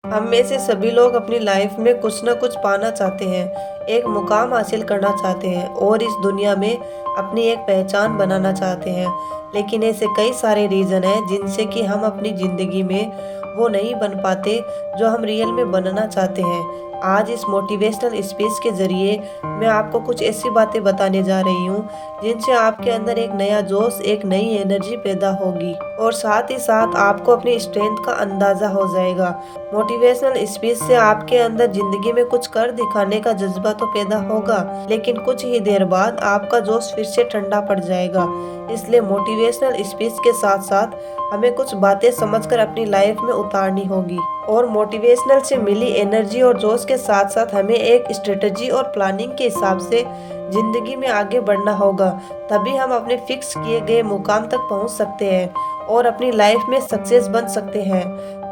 हम में से सभी लोग अपनी लाइफ में कुछ न कुछ पाना चाहते हैं, एक मुकाम हासिल करना चाहते हैं और इस दुनिया में अपनी एक पहचान बनाना चाहते हैं। लेकिन ऐसे कई सारे रीज़न हैं जिनसे कि हम अपनी ज़िंदगी में वो नहीं बन पाते जो हम रियल में बनना चाहते हैं। आज इस मोटिवेशनल स्पीच के ज़रिए मैं आपको कुछ ऐसी बातें बताने जा रही हूँ जिनसे आपके अंदर एक नया जोश, एक नई एनर्जी पैदा होगी और साथ ही साथ आपको अपनी स्ट्रेंथ का अंदाज़ा हो जाएगा। मोटिवेशनल स्पीच से आपके अंदर जिंदगी में कुछ कर दिखाने का जज्बा तो पैदा होगा, लेकिन कुछ ही देर बाद आपका जोश फिर से ठंडा पड़ जाएगा। इसलिए मोटिवेशनल स्पीच के साथ साथ हमें कुछ बातें समझकर अपनी लाइफ में उतारनी होगी और मोटिवेशनल से मिली एनर्जी और जोश के साथ साथ हमें एक स्ट्रेटजी और प्लानिंग के हिसाब से जिंदगी में आगे बढ़ना होगा। तभी हम अपने फिक्स किए गए मुकाम तक पहुंच सकते हैं और अपनी लाइफ में सक्सेस बन सकते हैं।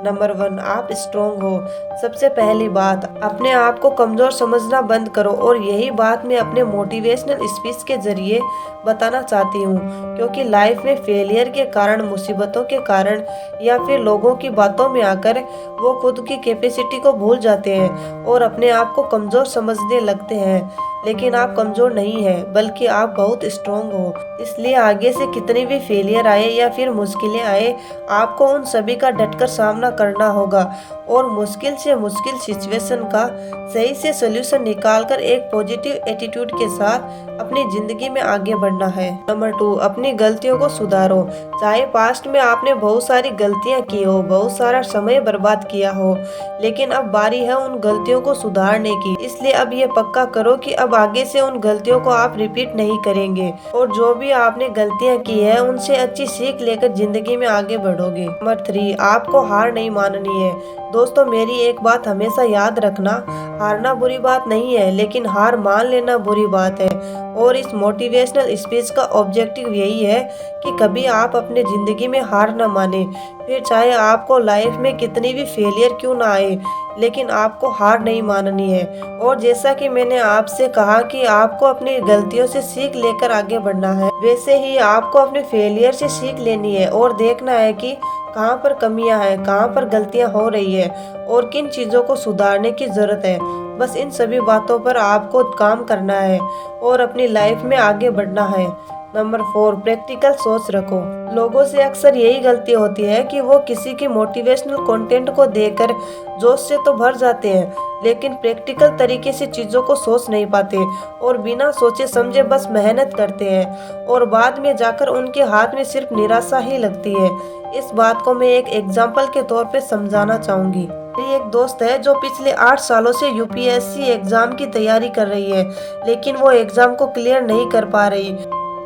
नंबर 1, आप स्ट्रोंग हो। सबसे पहली बात, अपने आप को कमजोर समझना बंद करो और यही बात मैं अपने मोटिवेशनल स्पीच के जरिए बताना चाहती हूँ, क्योंकि लाइफ में फेलियर के कारण, मुसीबतों के कारण या फिर लोगों की बातों में आकर वो खुद की कैपेसिटी को भूल जाते हैं और अपने आप को कमजोर समझने लगते हैं। लेकिन आप कमजोर नहीं हैं, बल्कि आप बहुत स्ट्रोंग हो। इसलिए आगे से कितनी भी फेलियर आए या फिर मुश्किलें आए, आपको उन सभी का डटकर सामना करना होगा और मुश्किल से मुश्किल सिचुएशन का सही से सोल्यूशन निकालकर एक पॉजिटिव एटीट्यूड के साथ अपनी जिंदगी में आगे बढ़ना है। नंबर 2, अपनी गलतियों को सुधारो। चाहे पास्ट में आपने बहुत सारी गलतियां की हो, बहुत सारा समय बर्बाद किया हो, लेकिन अब बारी है उन गलतियों को सुधारने की। इसलिए अब ये पक्का करो कि अब आगे से उन गलतियों को आप रिपीट नहीं करेंगे और जो भी आपने गलतियां की है उनसे अच्छी सीख लेकर जिंदगी में आगे बढ़ोगे। नंबर 3, आपको हार नहीं माननी है। दोस्तों, मेरी एक बात हमेशा याद रखना, हारना बुरी बात नहीं है, लेकिन हार मान लेना बुरी बात है। और इस मोटिवेशनल स्पीच का ऑब्जेक्टिव यही है कि कभी आप अपने जिंदगी में हार न माने, फिर चाहे आपको लाइफ में कितनी भी फेलियर क्यों ना आए, लेकिन आपको हार नहीं माननी है। और जैसा कि मैंने आपसे कहा कि आपको अपनी गलतियों से सीख लेकर आगे बढ़ना है, वैसे ही आपको अपने फेलियर से सीख लेनी है और देखना है कि कहाँ पर कमियां हैं, कहाँ पर गलतियां हो रही है और किन चीज़ों को सुधारने की ज़रूरत है। बस इन सभी बातों पर आपको काम करना है और अपनी लाइफ में आगे बढ़ना है। नंबर 4, प्रैक्टिकल सोच रखो। लोगों से अक्सर यही गलती होती है कि वो किसी की मोटिवेशनल कंटेंट को देखकर जोश से तो भर जाते हैं, लेकिन प्रैक्टिकल तरीके से चीज़ों को सोच नहीं पाते और बिना सोचे समझे बस मेहनत करते हैं और बाद में जाकर उनके हाथ में सिर्फ निराशा ही लगती है। इस बात को मैं एक एग्जाम्पल के तौर पे समझाना चाहूँगी। मेरी एक दोस्त है जो पिछले 8 सालों से यूपीएससी एग्जाम की तैयारी कर रही है, लेकिन वो एग्जाम को क्लियर नहीं कर पा रही।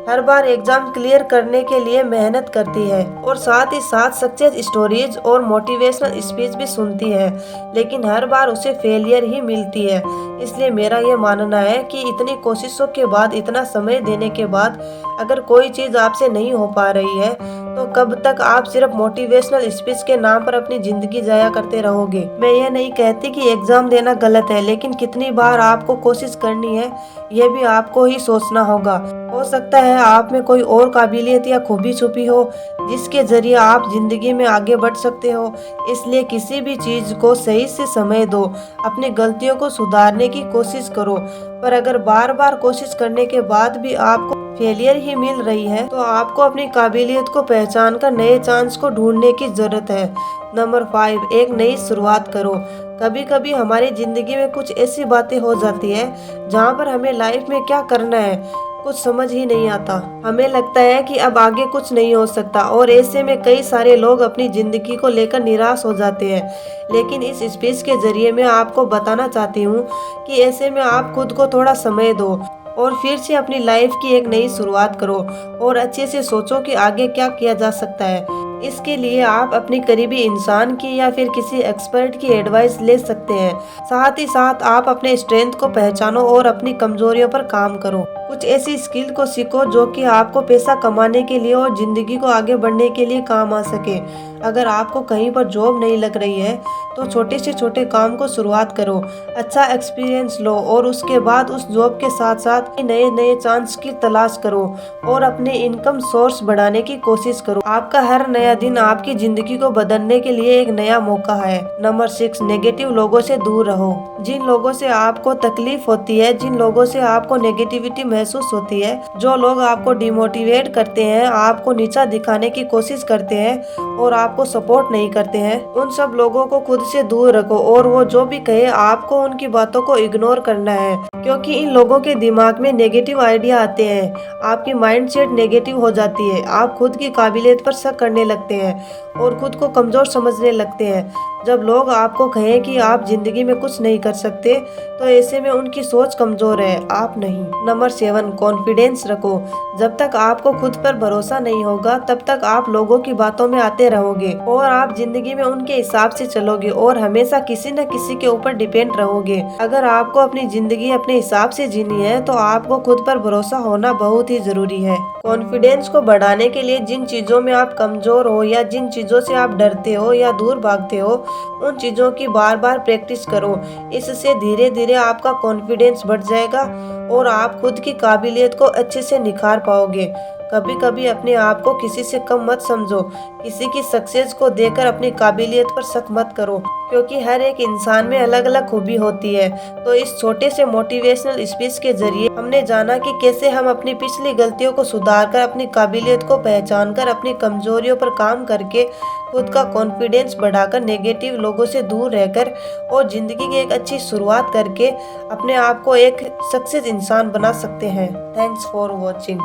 हर बार एग्जाम क्लियर करने के लिए मेहनत करती है और साथ ही साथ सक्सेस स्टोरीज और मोटिवेशनल स्पीच भी सुनती है, लेकिन हर बार उसे फेलियर ही मिलती है। इसलिए मेरा ये मानना है कि इतनी कोशिशों के बाद, इतना समय देने के बाद अगर कोई चीज़ आपसे नहीं हो पा रही है, तो कब तक आप सिर्फ मोटिवेशनल स्पीच के नाम पर अपनी जिंदगी जाया करते रहोगे। मैं ये नहीं कहती कि एग्जाम देना गलत है, लेकिन कितनी बार आपको कोशिश करनी है ये भी आपको ही सोचना होगा। हो सकता है आप में कोई और काबिलियत या खूबी छुपी हो जिसके जरिए आप जिंदगी में आगे बढ़ सकते हो। इसलिए किसी भी चीज को सही से समय दो, अपनी गलतियों को सुधारने की कोशिश करो। पर अगर बार बार कोशिश करने के बाद भी आपको फेलियर ही मिल रही है, तो आपको अपनी काबिलियत को पहचान कर नए चांस को ढूंढने की जरूरत है। नंबर 5, एक नई शुरुआत करो। कभी कभी हमारी जिंदगी में कुछ ऐसी बातें हो जाती है जहाँ पर हमें लाइफ में क्या करना है कुछ समझ ही नहीं आता। हमें लगता है कि अब आगे कुछ नहीं हो सकता और ऐसे में कई सारे लोग अपनी जिंदगी को लेकर निराश हो जाते हैं। लेकिन इस स्पीच के जरिए मैं आपको बताना चाहती हूँ कि ऐसे में आप खुद को थोड़ा समय दो और फिर से अपनी लाइफ की एक नई शुरुआत करो और अच्छे से सोचो कि आगे क्या किया जा सकता है। इसके लिए आप अपनी करीबी इंसान की या फिर किसी एक्सपर्ट की एडवाइस ले सकते हैं। साथ ही साथ आप अपने स्ट्रेंथ को पहचानो और अपनी कमजोरियों पर काम करो। कुछ ऐसी स्किल को सीखो जो कि आपको पैसा कमाने के लिए और ज़िंदगी को आगे बढ़ने के लिए काम आ सके। अगर आपको कहीं पर जॉब नहीं लग रही है तो छोटे से छोटे काम को शुरुआत करो, अच्छा एक्सपीरियंस लो और उसके बाद उस जॉब के साथ साथ नए नए चांस की तलाश करो और अपने इनकम सोर्स बढ़ाने की कोशिश करो। आपका हर नया दिन आपकी जिंदगी को बदलने के लिए एक नया मौका है। नंबर 6, नेगेटिव लोगों से दूर रहो। जिन लोगों से आपको तकलीफ होती है, जिन लोगों से आपको नेगेटिविटी महसूस होती है, जो लोग आपको डिमोटिवेट करते हैं, आपको नीचा दिखाने की कोशिश करते हैं और आपको सपोर्ट नहीं करते हैं, उन सब लोगों को खुद से दूर रखो और वो जो भी कहे आपको उनकी बातों को इग्नोर करना है, क्योंकि इन लोगों के दिमाग में नेगेटिव आइडिया आते हैं, आपकी माइंडसेट नेगेटिव हो जाती है, आप खुद की काबिलियत पर शक करने लगते हैं और खुद को कमजोर समझने लगते हैं। जब लोग आपको कहें कि आप जिंदगी में कुछ नहीं कर सकते तो ऐसे में उनकी सोच कमजोर है, आप नहीं। नंबर 7, कॉन्फिडेंस रखो। जब तक आपको खुद पर भरोसा नहीं होगा तब तक आप लोगों की बातों में आते रहोगे और आप जिंदगी में उनके हिसाब से चलोगे और हमेशा किसी न किसी के ऊपर डिपेंड रहोगे। अगर आपको अपनी जिंदगी अपने हिसाब से जीनी है तो आपको खुद पर भरोसा होना बहुत ही जरूरी है। कॉन्फिडेंस को बढ़ाने के लिए जिन चीजों में आप कमजोर हो या जिन चीजों से आप डरते हो या दूर भागते हो, उन चीजों की बार बार प्रैक्टिस करो। इससे धीरे धीरे आपका कॉन्फिडेंस बढ़ जाएगा और आप खुद की काबिलियत को अच्छे से निखार पाओगे। कभी कभी अपने आप को किसी से कम मत समझो, किसी की सक्सेस को देखकर अपनी काबिलियत पर शक मत करो, क्योंकि हर एक इंसान में अलग अलग खूबी होती है। तो इस छोटे से मोटिवेशनल स्पीच के जरिए हमने जाना कि कैसे हम अपनी पिछली गलतियों को सुधारकर, अपनी काबिलियत को पहचानकर, अपनी कमजोरियों पर काम करके खुद का कॉन्फिडेंस बढ़ाकर, नेगेटिव लोगों से दूर रहकर और जिंदगी की एक अच्छी शुरुआत करके अपने आप को एक सक्सेस इंसान बना सकते हैं। Thanks for watching.